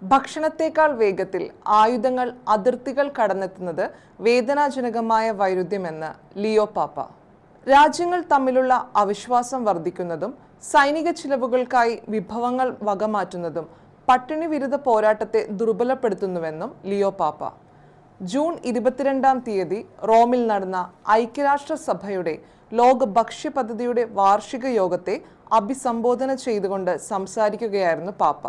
ഭക്ഷണത്തേക്കാൾ വേഗത്തിൽ ആയുധങ്ങൾ അതിർത്തികൾ കടന്നെത്തുന്നത് വേദനാജനകമായ വൈരുദ്ധ്യമെന്ന് ലിയോ പാപ്പ. രാജ്യങ്ങൾ തമ്മിലുള്ള അവിശ്വാസം വർദ്ധിക്കുന്നതും സൈനിക ചിലവുകൾക്കായി വിഭവങ്ങൾ വകമാറ്റുന്നതും പട്ടിണി വിരുദ്ധ പോരാട്ടത്തെ ദുർബലപ്പെടുത്തുന്നുവെന്നും ലിയോ പാപ്പ ജൂൺ 22 റോമിൽ നടന്ന ഐക്യരാഷ്ട്രസഭയുടെ ലോക ഭക്ഷ്യ പദ്ധതിയുടെ വാർഷിക യോഗത്തെ അഭിസംബോധന ചെയ്തുകൊണ്ട് സംസാരിക്കുകയായിരുന്നു പാപ്പ.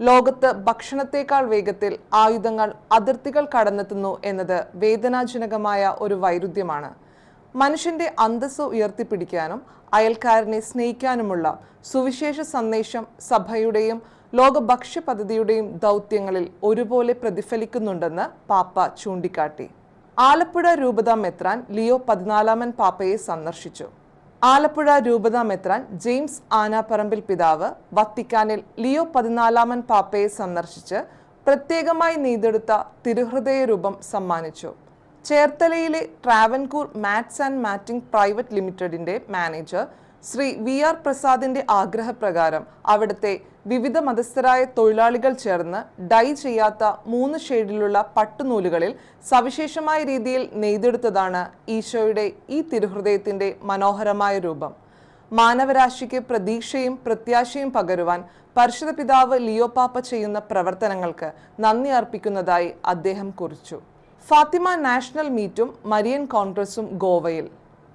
ലോകത്ത് ഭക്ഷണത്തേക്കാൾ വേഗത്തിൽ ആയുധങ്ങൾ അതിർത്തികൾ കടന്നെത്തുന്നു എന്നത് വേദനാജനകമായ ഒരു വൈരുദ്ധ്യമാണ്. മനുഷ്യന്റെ അന്തസ്സ് ഉയർത്തിപ്പിടിക്കാനും അയൽക്കാരനെ സ്നേഹിക്കാനുമുള്ള സുവിശേഷ സന്ദേശം സഭയുടെയും ലോക ഭക്ഷ്യ പദ്ധതിയുടെയും ദൗത്യങ്ങളിൽ ഒരുപോലെ പ്രതിഫലിക്കുന്നുണ്ടെന്ന് പാപ്പ ചൂണ്ടിക്കാട്ടി. ആലപ്പുഴ രൂപത മെത്രാൻ ലിയോ 14 പാപ്പയെ സന്ദർശിച്ചു. ആലപ്പുഴ രൂപത മെത്രാൻ ജെയിംസ് ആനാപ്പറമ്പിൽ പിതാവ് വത്തിക്കാനിൽ ലിയോ 14 പാപ്പയെ സന്ദർശിച്ച് പ്രത്യേകമായി നെയ്തെടുത്ത തിരുഹൃദയ രൂപം സമ്മാനിച്ചു. ചേർത്തലയിലെ Travancore mats and matting private ലിമിറ്റഡിന്റെ മാനേജർ ശ്രീ VR പ്രസാദിന്റെ ആഗ്രഹപ്രകാരം അവിടുത്തെ വിവിധ മതസ്ഥരായ തൊഴിലാളികൾ ചേർന്ന് ഡൈ ചെയ്യാത്ത 3 ഷെയ്ഡിലുള്ള പട്ടുനൂലുകളിൽ സവിശേഷമായ രീതിയിൽ നെയ്തെടുത്തതാണ് ഈശോയുടെ ഈ തിരുഹൃദയത്തിന്റെ മനോഹരമായ രൂപം. മാനവരാശിക്ക് പ്രതീക്ഷയും പ്രത്യാശയും പകരുവാൻ പരിശുദ്ധ പിതാവ് ലിയോ പാപ്പ ചെയ്യുന്ന പ്രവർത്തനങ്ങൾക്ക് നന്ദി അർപ്പിക്കുന്നതായി അദ്ദേഹം കുറിച്ചു. ഫാത്തിമ നാഷണൽ മീറ്റും മരിയൻ കോൺഗ്രസും ഗോവയിൽ.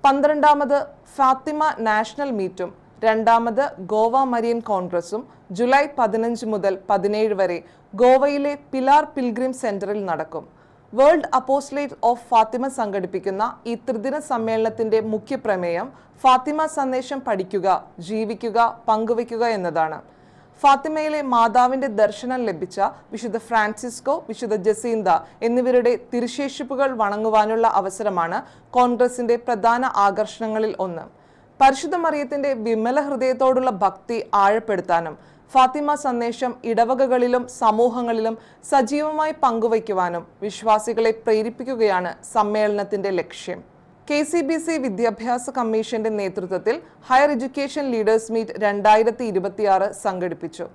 12ാമത് ഫാത്തിമ നാഷണൽ മീറ്റും 2ാമത് ഗോവ മരിയൻ കോൺഗ്രസും ജൂലൈ 15 മുതൽ 17 വരെ ഗോവയിലെ പിലാർ പിൽഗ്രിം സെന്ററിൽ നടക്കും. വേൾഡ് അപ്പോസ്റ്റലേറ്റ് ഓഫ് ഫാത്തിമ സംഘടിപ്പിക്കുന്ന ഈ ത്രിദിന സമ്മേളനത്തിന്റെ മുഖ്യ പ്രമേയം ഫാത്തിമ സന്ദേശം പഠിക്കുക, ജീവിക്കുക, പങ്കുവയ്ക്കുക എന്നതാണ്. ഫാത്തിമയിലെ മാതാവിന്റെ ദർശനം ലഭിച്ച വിശുദ്ധ ഫ്രാൻസിസ്കോ, വിശുദ്ധ ജസീന്ത എന്നിവരുടെ തിരുശേഷിപ്പുകൾ വണങ്ങുവാനുള്ള അവസരമാണ് കോൺഗ്രസിന്റെ പ്രധാന ആകർഷണങ്ങളിൽ ഒന്ന്. പരിശുദ്ധ മറിയത്തിന്റെ വിമല ഹൃദയത്തോടുള്ള ഭക്തി ആഴപ്പെടുത്താനും ഫാത്തിമ സന്ദേശം ഇടവകകളിലും സമൂഹങ്ങളിലും സജീവമായി പങ്കുവയ്ക്കുവാനും വിശ്വാസികളെ പ്രേരിപ്പിക്കുകയാണ് സമ്മേളനത്തിന്റെ ലക്ഷ്യം. KCBC വിദ്യാഭ്യാസ കമ്മീഷന്റെ നേതൃത്വത്തിൽ ഹയർ എഡ്യൂക്കേഷൻ ലീഡേഴ്സ് മീറ്റ് 2026 സംഘടിപ്പിച്ചു.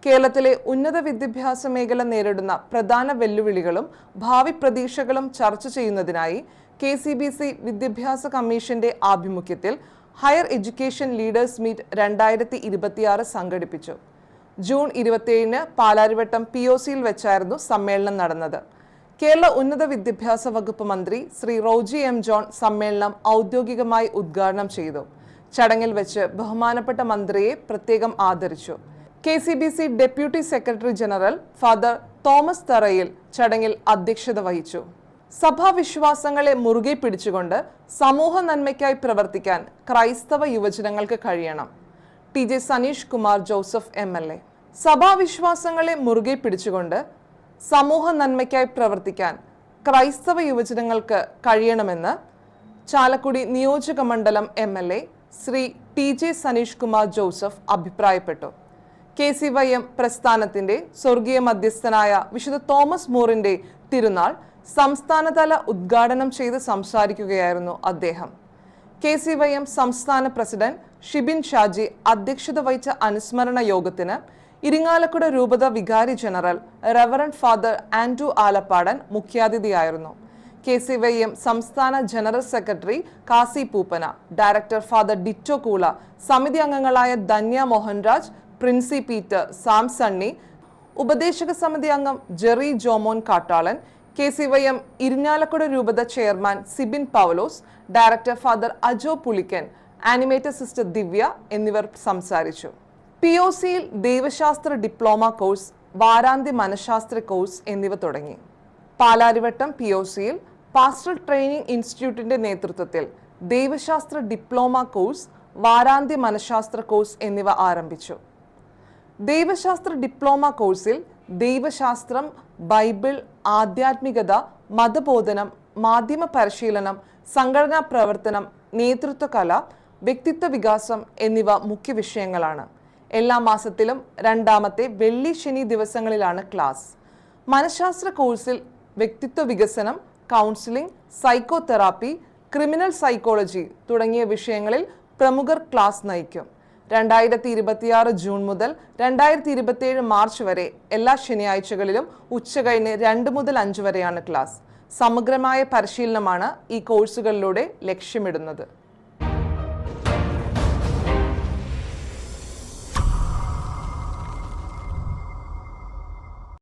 കേരളത്തിലെ ഉന്നത വിദ്യാഭ്യാസ മേഖല നേരിടുന്ന പ്രധാന വെല്ലുവിളികളും ഭാവി പ്രതീക്ഷകളും ചർച്ച ചെയ്യുന്നതിനായി KCBC വിദ്യാഭ്യാസ കമ്മീഷന്റെ ആഭിമുഖ്യത്തിൽ ഹയർ എഡ്യൂക്കേഷൻ ലീഡേഴ്സ് മീറ്റ് 2026 സംഘടിപ്പിച്ചു. ജൂൺ 27 പാലാരിവട്ടം POCയിൽ വെച്ചായിരുന്നു സമ്മേളനം നടന്നത്. കേരള ഉന്നത വിദ്യാഭ്യാസ വകുപ്പ് മന്ത്രി ശ്രീ റോജി M. ജോൺ സമ്മേളനം ഔദ്യോഗികമായി ഉദ്ഘാടനം ചെയ്തു. ചടങ്ങിൽ വെച്ച് ബഹുമാനപ്പെട്ട മന്ത്രിയെ പ്രത്യേകം ആദരിച്ചു. KCBC deputy secretary general father Thomas തറയിൽ ചടങ്ങിൽ അധ്യക്ഷത വഹിച്ചു. സഭാവിശ്വാസങ്ങളെ മുറുകെ പിടിച്ചുകൊണ്ട് സമൂഹ നന്മയ്ക്കായി പ്രവർത്തിക്കാൻ ക്രൈസ്തവ യുവജനങ്ങൾക്ക് കഴിയണം. TJ Saneesh Kumar Joseph MLA. സഭാവിശ്വാസങ്ങളെ മുറുകെ പിടിച്ചുകൊണ്ട് സമൂഹ നന്മയ്ക്കായി പ്രവർത്തിക്കാൻ ക്രൈസ്തവ യുവജനങ്ങൾക്ക് കഴിയണമെന്ന് ചാലക്കുടി നിയോജക മണ്ഡലം MLA Sri TJ Saneesh Kumar Joseph അഭിപ്രായപ്പെട്ടു. KCYM പ്രസ്ഥാനത്തിന്റെ സ്വർഗീയ മധ്യസ്ഥനായ വിശുദ്ധ തോമസ് മൂറിന്റെ തിരുനാൾ സംസ്ഥാനതല ഉദ്ഘാടനം ചെയ്ത് സംസാരിക്കുകയായിരുന്നു അദ്ദേഹം. KCYM സംസ്ഥാന പ്രസിഡന്റ് ഷിബിൻ ഷാജി അധ്യക്ഷത വഹിച്ച അനുസ്മരണ യോഗത്തിന് ഇരിങ്ങാലക്കുട രൂപത വികാരി general reverend father Andrew Alappadan മുഖ്യാതിഥിയായിരുന്നു. KCYM സംസ്ഥാന general secretary Kasi Poopana, director father Ditto Koola, സമിതി അംഗങ്ങളായ Dhanya Mohanraj, Princy Peter, Sam Sunny, ഉപദേശക സമിതി അംഗം ജെറി ജോമോൻ കാട്ടാളൻ, KCYM ഇരിങ്ങാലക്കുട രൂപത chairman Sibin Paulose, director father Ajo Pulikkan, animator sister Divya എന്നിവർ സംസാരിച്ചു. POCയിൽ ദൈവശാസ്ത്ര ഡിപ്ലോമ കോഴ്സ്, വാരാന്ത്യ മനഃശാസ്ത്ര കോഴ്സ് എന്നിവ തുടങ്ങി. പാലാരിവട്ടം POCയിൽ പാസ്റ്ററൽ ട്രെയിനിംഗ് ഇൻസ്റ്റിറ്റ്യൂട്ടിന്റെ നേതൃത്വത്തിൽ ദൈവശാസ്ത്ര ഡിപ്ലോമ കോഴ്സ്, വാരാന്ത്യ മനഃശാസ്ത്ര കോഴ്സ് എന്നിവ ആരംഭിച്ചു. ദൈവശാസ്ത്ര ഡിപ്ലോമ കോഴ്സിൽ ദൈവശാസ്ത്രം, ബൈബിൾ, ആധ്യാത്മികത, മതബോധനം, മാധ്യമ പരിശീലനം, സംഘടനാ പ്രവർത്തനം, നേതൃത്വ കല, വ്യക്തിത്വ വികാസം എന്നിവ മുഖ്യ വിഷയങ്ങളാണ്. എല്ലാ മാസത്തിലും 2ാമത്തെ വെള്ളി ശനി ദിവസങ്ങളിലാണ് ക്ലാസ്. മനഃശാസ്ത്ര കോഴ്സിൽ വ്യക്തിത്വ വികസനം, counselling, psycho therapy, criminal psychology തുടങ്ങിയ വിഷയങ്ങളിൽ പ്രമുഖർ ക്ലാസ് നയിക്കും. 2026 ജൂൺ മുതൽ 2027 മാർച്ച് വരെ എല്ലാ ശനിയാഴ്ചകളിലും ഉച്ചകഴിഞ്ഞ് 2 മുതൽ 5 വരെയാണ് ക്ലാസ്. സമഗ്രമായ പരിശീലനമാണ് ഈ കോഴ്സുകളിലൂടെ ലക്ഷ്യമിടുന്നത്.